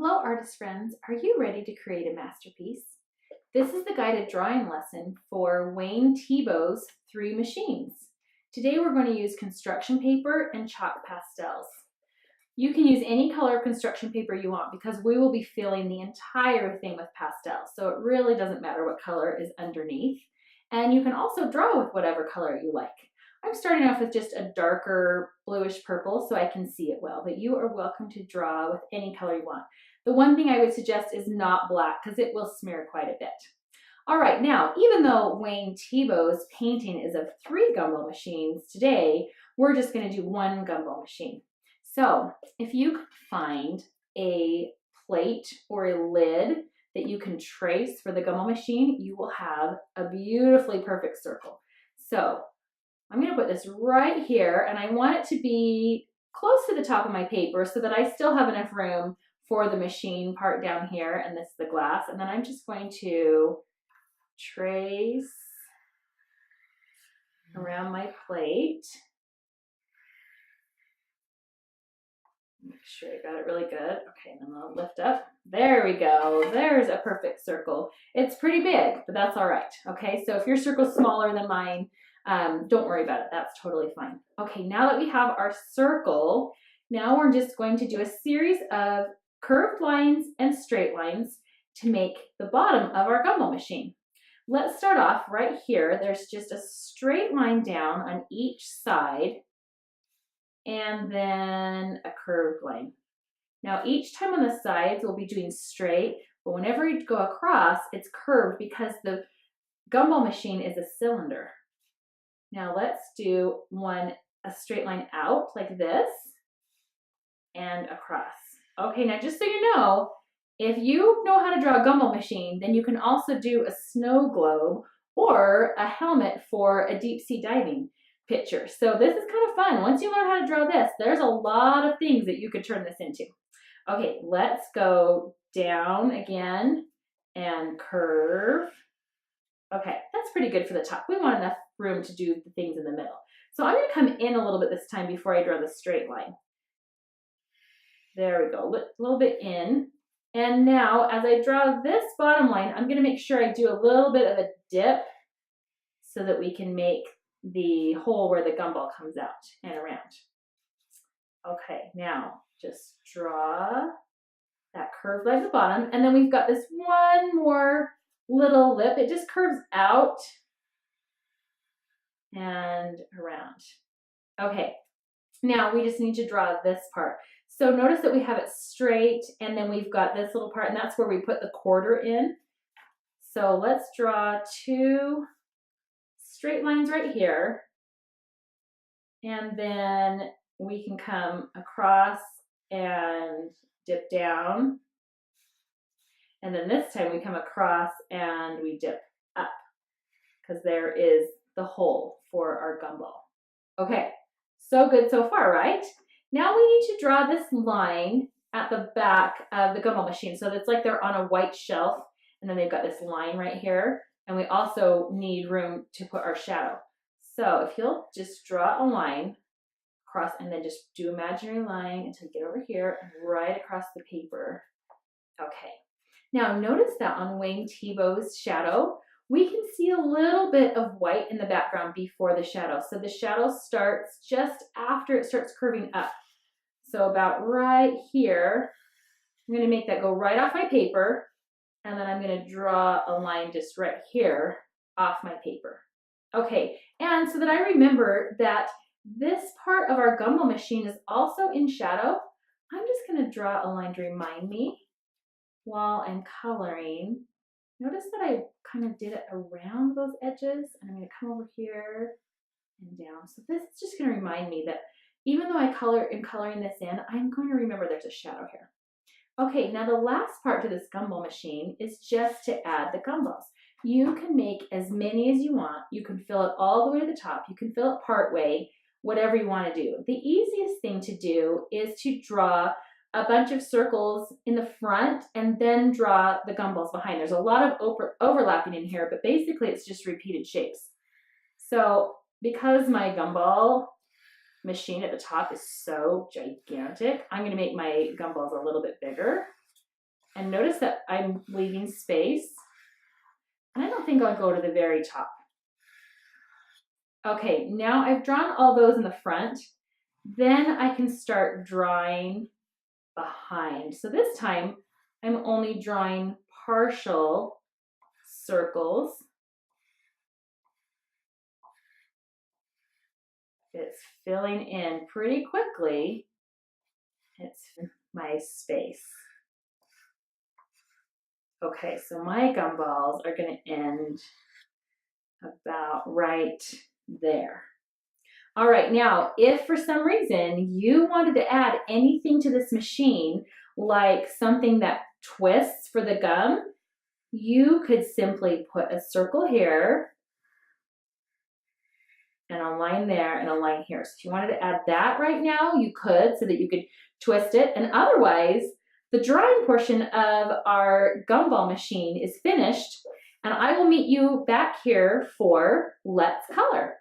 Hello artist friends, are you ready to create a masterpiece? This is the guided drawing lesson for Wayne Thiebud's 3 machines. Today we're going to use construction paper and chalk pastels. You can use any color of construction paper you want because we will be filling the entire thing with pastels, so it really doesn't matter what color is underneath. And you can also draw with whatever color you like. I'm starting off with just a darker bluish purple so I can see it well, but you are welcome to draw with any color you want. The one thing I would suggest is not black because it will smear quite a bit. All right, now, even though Wayne Thiebud's painting is of 3 gumball machines, today we're just going to do 1 gumball machine. So if you could find a plate or a lid that you can trace for the gumball machine, you will have a beautifully perfect circle. So I'm going to put this right here, and I want it to be close to the top of my paper so that I still have enough room for the machine part down here, and this is the glass. And then I'm just going to trace around my plate. Make sure I got it really good. Okay, and then I'll lift up. There we go. There's a perfect circle. It's pretty big, but that's all right. Okay, so if your circle's smaller than mine, don't worry about it. That's totally fine. Okay, now that we have our circle, now we're just going to do a series of curved lines and straight lines to make the bottom of our gumball machine. Let's start off right here. There's just a straight line down on each side and then a curved line. Now each time on the sides we'll be doing straight, but whenever you go across, it's curved because the gumball machine is a cylinder. Now let's do a straight line out like this and across. Okay, now just so you know, if you know how to draw a gumball machine, then you can also do a snow globe or a helmet for a deep sea diving picture. So this is kind of fun. Once you learn how to draw this, there's a lot of things that you could turn this into. Okay, let's go down again and curve. Okay, that's pretty good for the top. We want enough room to do the things in the middle. So I'm going to come in a little bit this time before I draw the straight line. There we go, a little bit in. And now as I draw this bottom line, I'm going to make sure I do a little bit of a dip so that we can make the hole where the gumball comes out and around. Okay, now just draw that curved line at the bottom, and then we've got this one more little lip. It just curves out and around. Okay, now we just need to draw this part. So notice that we have it straight, and then we've got this little part, and that's where we put the quarter in. So let's draw 2 straight lines right here, and then we can come across and dip down, and then this time we come across and we dip up because there is the hole for our gumball. Okay, so good so far, right? Now we need to draw this line at the back of the gumball machine. So it's like they're on a white shelf, and then they've got this line right here, and we also need room to put our shadow. So if you'll just draw a line across and then just do imaginary line until you get over here and right across the paper. Okay. Now notice that on Wayne Thiebud's shadow, we can see a little bit of white in the background before the shadow. So the shadow starts just after it starts curving up. So about right here, I'm going to make that go right off my paper, and then I'm going to draw a line just right here off my paper. Okay, and so that I remember that this part of our gumball machine is also in shadow, I'm just going to draw a line to remind me while I'm coloring. Notice that I kind of did it around those edges, and I'm going to come over here and down. So this is just going to remind me that even though I am coloring this in, I'm going to remember there's a shadow here. Okay, now the last part to this gumball machine is just to add the gumballs. You can make as many as you want. You can fill it all the way to the top. You can fill it part way, whatever you want to do. The easiest thing to do is to draw a bunch of circles in the front and then draw the gumballs behind. There's a lot of overlapping in here, but basically it's just repeated shapes. So because my gumball machine at the top is so gigantic, I'm going to make my gumballs a little bit bigger. And notice that I'm leaving space. And I don't think I'll go to the very top. Okay, now I've drawn all those in the front. Then I can start drawing behind. So this time I'm only drawing partial circles. It's filling in pretty quickly. It's my space. Okay, so my gumballs are going to end about right there. All right, now, if for some reason you wanted to add anything to this machine, like something that twists for the gum, you could simply put a circle here and a line there and a line here. So if you wanted to add that right now, you could, so that you could twist it. And otherwise, the drawing portion of our gumball machine is finished, and I will meet you back here for Let's Color.